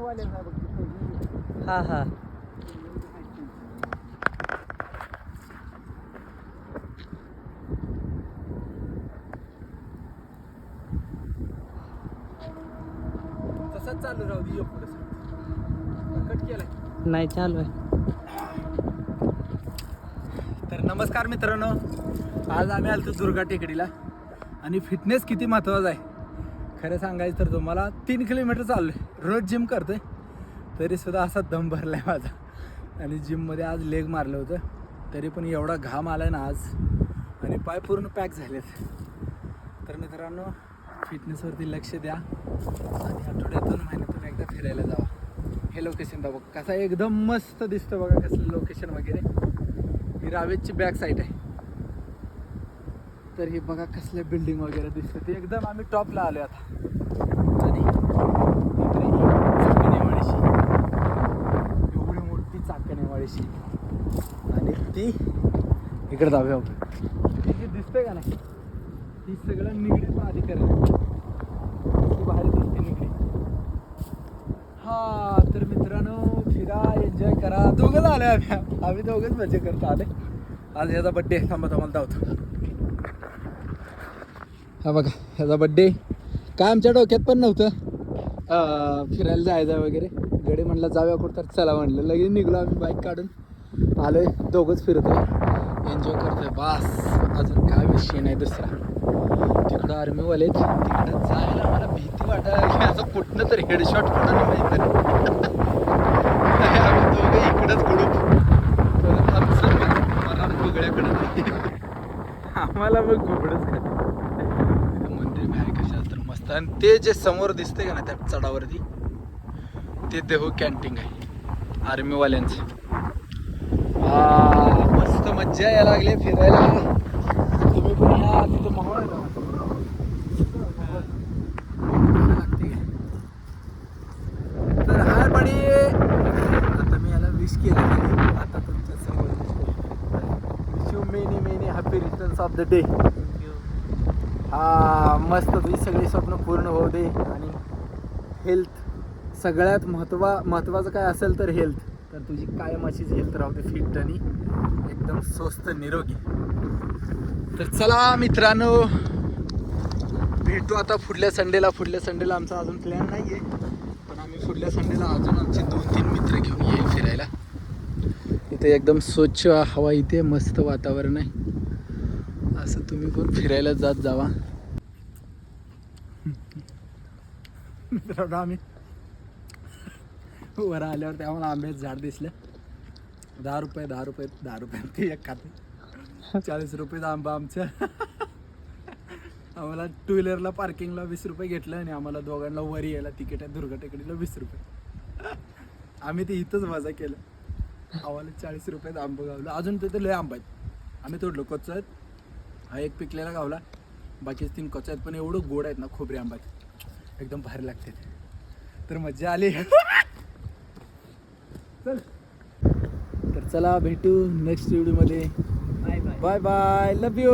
हा हा तसंच चालू राहू दे पुढे कट केलाय. नाही चालू आहे. तर नमस्कार मित्रांनो, आज आम्ही आलो दुर्गा टेकडीला आणि फिटनेस किती महत्त्वाचा आहे खरं सांगायचं तर तुम्हाला 3 किलोमीटर चाललो आहे. रोज जिम करतोय तरीसुद्धा असा दम भरला आहे माझा आणि जिममध्ये आज लेग मारलं होतं तरी पण एवढा घाम आला आहे ना आज आणि पाय पूर्ण पॅक झालेत. तर मित्रांनो फिटनेसवरती लक्ष द्या आणि आठवड्यातून महिन्यातून एकदा फिरायला जावा. हे लोकेशन बघा कसं एकदम मस्त दिसतं बघा कसलं लोकेशन वगैरे. ही रावेतची बॅक साईड आहे. तर हे बघा कसल्या बिल्डिंग वगैरे दिसतं ते एकदम आम्ही टॉपला आलो आता. आणि इकडे चाकणेवाडीशी एवढी मोठी चाकणेवाडीशी आणि ती इकडे जाऊया आपण. ती जी दिसते का नाही ती सगळं निगडीत प्राधिकरण ती बाहेर दिसते निगडी. हा तर मित्रांनो फिरा एन्जॉय करा. दोघंच आले आम्ही दोघंच मजा करतो आले. आज ह्याचा बड्डे थांबा मला धावतो. हा बघा ह्याचा बड्डे काय आमच्या डोक्यात पण नव्हतं फिरायला जायचं वगैरे. गडे म्हणलं जाऊया कुठं तर चला म्हणलं लगेच निघलो आम्ही बाईक काढून आलोय. दोघंच फिरतोय एन्जॉय करतोय बास. अजून काय विषय नाही दुसरा. तिकडं आर्मीवाले तिकडं जायला मला भीती वाटायला असं कुठनं तर हेडशॉट पडून माहीत आम्ही दोघं इकडंच ग्रुप आमचं मला गुगड्याकडं आम्हाला मग गुगडच खाते. मंदिर काय कशाला तर मस्त. आणि ते जे समोर दिसते का ना त्या चढावरती ते देहू कॅन्टीन आहे आर्मीवाल्यांचं. मस्त मज्जा यायला लागली फिरायला. तुम्ही पण या तिथं माहोल आहे तर हाय बडी. आता मी याला विश केलं आता तुमच्या समोर wish you many many happy returns of the day. हा मस्त तुझी सगळी स्वप्न पूर्ण होऊ दे आणि हेल्थ सगळ्यात महत्त्वाचं काय असेल तर हेल्थ. तर तुझी कायम अशीच हेल्थ राहू दे फिट आणि एकदम स्वस्त निरोगी. तर चला मित्रांनो भेटू आता पुढल्या संडेला आमचा अजून प्लॅन नाही आहे पण आम्ही पुढल्या संडेला अजून आमचे 2-3 मित्र घेऊन येईल फिरायला. इथे एकदम स्वच्छ हवा इथे मस्त वातावरण आहे. असं तुम्ही पण फिरायला जात जावा. मित्रांनो आम्ही वर आल्यावर त्यामुळे आंब्याचं झाड दिसलं. 10 रुपये ते एक खाते. 40 रुपयेचा आंबा आमच्या. आम्हाला 2 व्हीलरला पार्किंगला 20 रुपये घेतलं आणि आम्हाला दोघांना वरी यायला तिकीट आहे दुर्गा टेकडीला 20 रुपये. आम्ही ते इथंच मजा केलं. आम्हाला 40 रुपयात आंबा गावला. अजून तिथे लय आंबा आहेत आम्ही तोडलो. कच्चा आहेत हा एक पिकलेला गावला बाकीचे 3 कच्चा आहेत पण एवढं गोड आहेत ना खोबरे आंबा एकदम भारी लागते. तर मजा आली. चल तर चला भेटू नेक्स्ट व्हिडिओमध्ये. Bye bye love you.